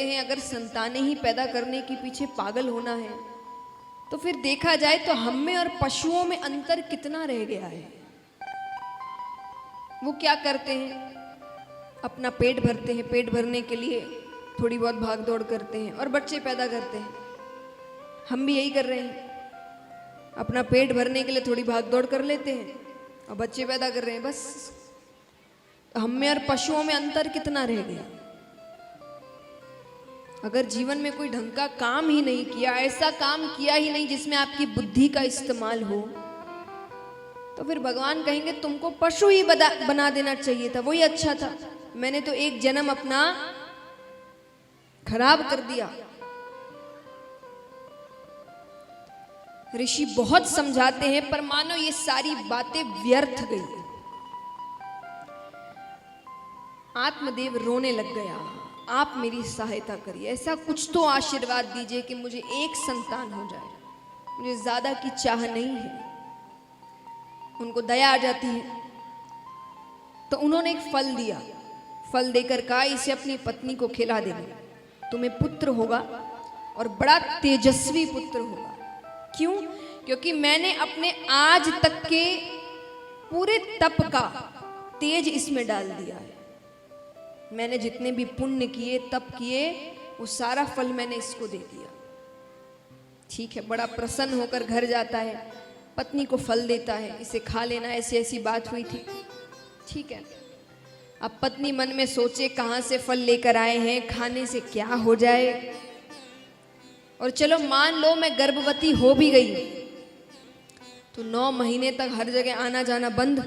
कहते हैं अगर संतानें ही पैदा करने के पीछे पागल होना है तो फिर देखा जाए तो हम में और पशुओं में अंतर कितना रह गया है। वो क्या करते हैं, अपना पेट भरते हैं, पेट भरने के लिए थोड़ी बहुत भाग दौड़ करते हैं और बच्चे पैदा करते हैं। हम भी यही कर रहे हैं, अपना पेट भरने के लिए थोड़ी भाग दौड़ कर लेते हैं और बच्चे पैदा कर रहे हैं। बस हम में और पशुओं में अंतर कितना रह गया। अगर जीवन में कोई ढंग का काम ही नहीं किया, ऐसा काम किया ही नहीं जिसमें आपकी बुद्धि का इस्तेमाल हो, तो फिर भगवान कहेंगे तुमको पशु ही बना देना चाहिए था, वही अच्छा था। मैंने तो एक जन्म अपना खराब कर दिया। ऋषि बहुत समझाते हैं पर मानो ये सारी बातें व्यर्थ गई। आत्मदेव रोने लग गया, आप मेरी सहायता करिए, ऐसा कुछ तो आशीर्वाद दीजिए कि मुझे एक संतान हो जाए, मुझे ज्यादा की चाह नहीं है। उनको दया आ जाती है तो उन्होंने एक फल दिया। फल देकर कहा इसे अपनी पत्नी को खिला देना, तुम्हें पुत्र होगा और बड़ा तेजस्वी पुत्र होगा। क्यों? क्योंकि मैंने अपने आज तक के पूरे तप का तेज इसमें डाल दिया है। मैंने जितने भी पुण्य किए, तप किए, वो सारा फल मैंने इसको दे दिया। ठीक है, बड़ा प्रसन्न होकर घर जाता है, पत्नी को फल देता है, इसे खा लेना, ऐसी ऐसी बात हुई थी। ठीक है, अब पत्नी मन में सोचे कहाँ से फल लेकर आए हैं, खाने से क्या हो जाए। और चलो मान लो मैं गर्भवती हो भी गई तो 9 महीने तक हर जगह आना जाना बंद,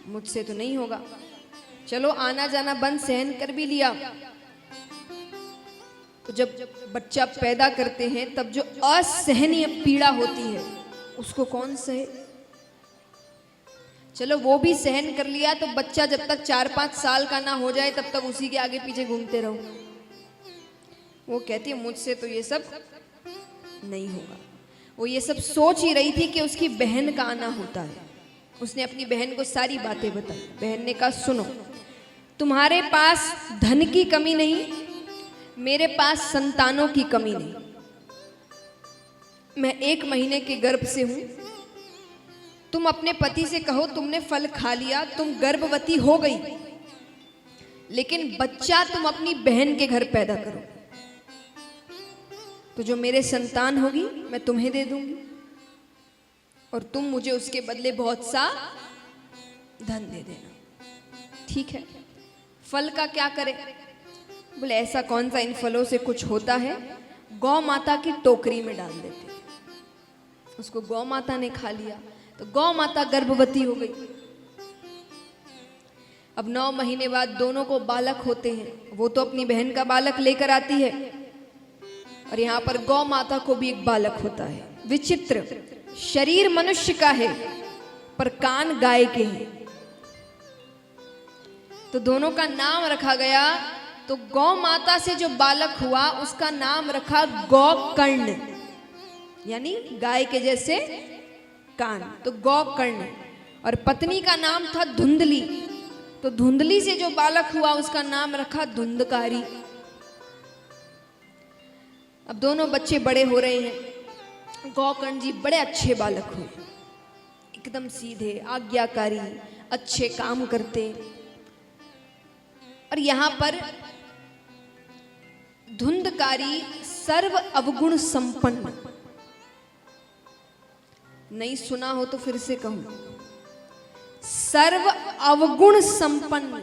मुझसे तो नहीं होगा। चलो आना जाना बंद सहन कर भी लिया, तो जब बच्चा पैदा करते हैं तब जो असहनीय पीड़ा होती है उसको कौन सहे। चलो वो भी सहन कर लिया, तो बच्चा जब तक 4-5 साल का ना हो जाए तब तक उसी के आगे पीछे घूमते रहो। वो कहती है मुझसे तो ये सब नहीं होगा। वो ये सब सोच ही रही थी कि उसकी बहन का आना होता है। उसने अपनी बहन को सारी बातें बताई। बहन ने कहा सुनो, तुम्हारे पास धन की कमी नहीं, मेरे पास संतानों की कमी नहीं। मैं 1 महीने के गर्भ से हूं, तुम अपने पति से कहो तुमने फल खा लिया, तुम गर्भवती हो गई, लेकिन बच्चा तुम अपनी बहन के घर पैदा करो, तो जो मेरे संतान होगी मैं तुम्हें दे दूंगी और तुम मुझे उसके बदले बहुत सा धन दे देना। ठीक है, फल का क्या करें? बोले ऐसा कौन सा इन फलों से कुछ होता है, गौ माता की टोकरी में डाल देते। उसको गौ माता ने खा लिया तो गौ माता गर्भवती हो गई। अब 9 महीने बाद दोनों को बालक होते हैं। वो तो अपनी बहन का बालक लेकर आती है और यहाँ पर गौ माता को भी एक बालक होता है। विचित्र, शरीर मनुष्य का है पर कान गाय के हैं। तो दोनों का नाम रखा गया। तो गौ माता से जो बालक हुआ उसका नाम रखा गौकर्ण, यानी गाय के जैसे कान, तो गौकर्ण। और पत्नी का नाम था धुंधली, तो धुंधली से जो बालक हुआ उसका नाम रखा धुंधकारी। अब दोनों बच्चे बड़े हो रहे हैं। गौकर्ण जी बड़े अच्छे बालक हुए, एकदम सीधे, आज्ञाकारी, अच्छे काम करते। और यहां पर धुंधकारी सर्व अवगुण संपन्न। नहीं सुना हो तो फिर से कहूं, सर्व अवगुण संपन्न।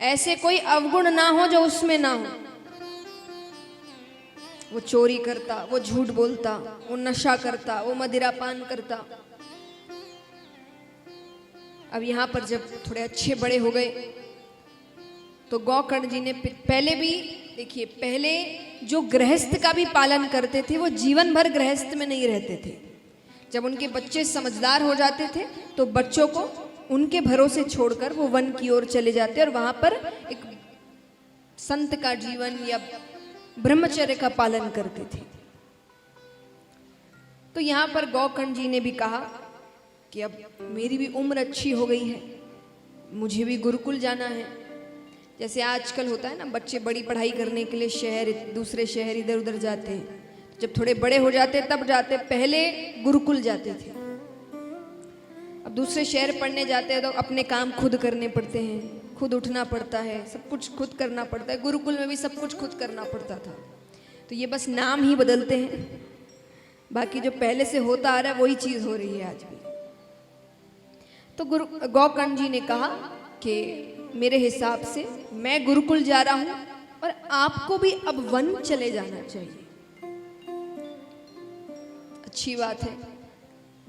ऐसे कोई अवगुण ना हो जो उसमें ना हो। वो चोरी करता, वो झूठ बोलता, वो नशा करता, वो मदिरापान करता। अब यहां पर जब थोड़े अच्छे बड़े हो गए तो गौकर्ण जी ने पहले भी देखिए, पहले जो गृहस्थ का भी पालन करते थे वो जीवन भर गृहस्थ में नहीं रहते थे। जब उनके बच्चे समझदार हो जाते थे तो बच्चों को उनके भरोसे छोड़कर वो वन की ओर चले जाते और वहां पर एक संत का जीवन या ब्रह्मचर्य का पालन करते थे। तो यहां पर गौकर्ण जी ने भी कहा कि अब मेरी भी उम्र अच्छी हो गई है, मुझे भी गुरुकुल जाना है। जैसे आजकल होता है ना, बच्चे बड़ी पढ़ाई करने के लिए शहर, दूसरे शहर इधर उधर जाते हैं। जब थोड़े बड़े हो जाते तब जाते, पहले गुरुकुल जाते थे। अब दूसरे शहर पढ़ने जाते हैं तो अपने काम खुद करने पड़ते हैं, खुद उठना पड़ता है, सब कुछ खुद करना पड़ता है। गुरुकुल में भी सब कुछ खुद करना पड़ता था। तो ये बस नाम ही बदलते हैं, बाकी जो पहले से होता आ रहा है वही चीज़ हो रही है आज भी। तो गोकर्ण जी ने कहा कि मेरे हिसाब से मैं गुरुकुल जा रहा हूं और आपको भी अब वन चले जाना चाहिए। अच्छी बात है,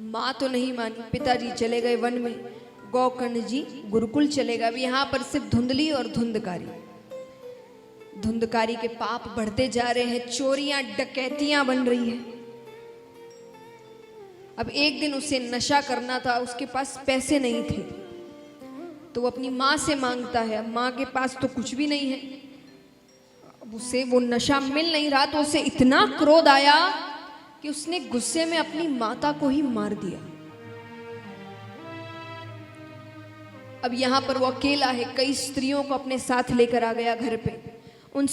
माँ तो नहीं मानी, पिताजी चले गए वन में, गोकर्ण जी गुरुकुल चले गए। अब यहाँ पर सिर्फ धुंधली और धुंधकारी के पाप बढ़ते जा रहे हैं, चोरियां डकैतियां बन रही है। अब एक दिन उसे नशा करना था, उसके पास पैसे नहीं थे, तो वो अपनी माँ से मांगता है। अब माँ के पास तो कुछ भी नहीं है, अब उसे वो नशा मिल नहीं रहा, तो उसे इतना क्रोध आया कि उसने गुस्से में अपनी माता को ही मार दिया। अब यहाँ पर वो अकेला है, कई स्त्रियों को अपने साथ लेकर आ गया घर पे। उन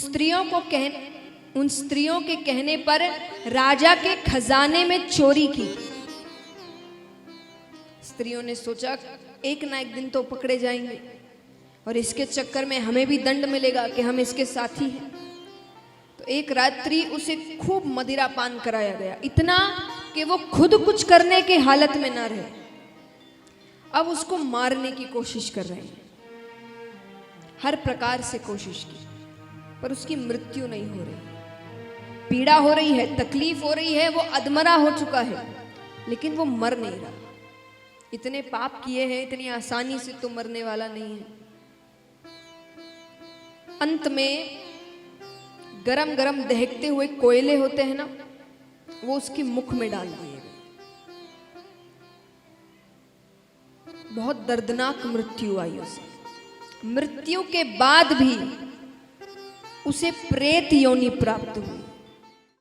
स्त्रियों के कहने पर राजा के खजाने में चोरी की। स्त्रियों ने सोचा एक ना एक दिन तो पकड़े जाएंगे और इसके चक्कर में हमें भी दंड मिलेगा कि हम इसके साथी हैं। तो एक रात्रि उसे खूब मदिरा पान कराया गया, इतना कि वो खुद कुछ करने के हालत में ना रहे। अब उसको मारने की कोशिश कर रहे हैं, हर प्रकार से कोशिश की, पर उसकी मृत्यु नहीं हो रही। पीड़ा हो रही है, तकलीफ हो रही है, वो अधमरा हो चुका है, लेकिन वो मर नहीं रहा। इतने पाप किए हैं, इतनी आसानी से तो मरने वाला नहीं है। अंत में गरम गरम दहकते हुए कोयले होते हैं ना, वो उसके मुख में डाल दिए गए। बहुत दर्दनाक मृत्यु आई उसे। मृत्यु के बाद भी उसे प्रेत योनि प्राप्त हुई।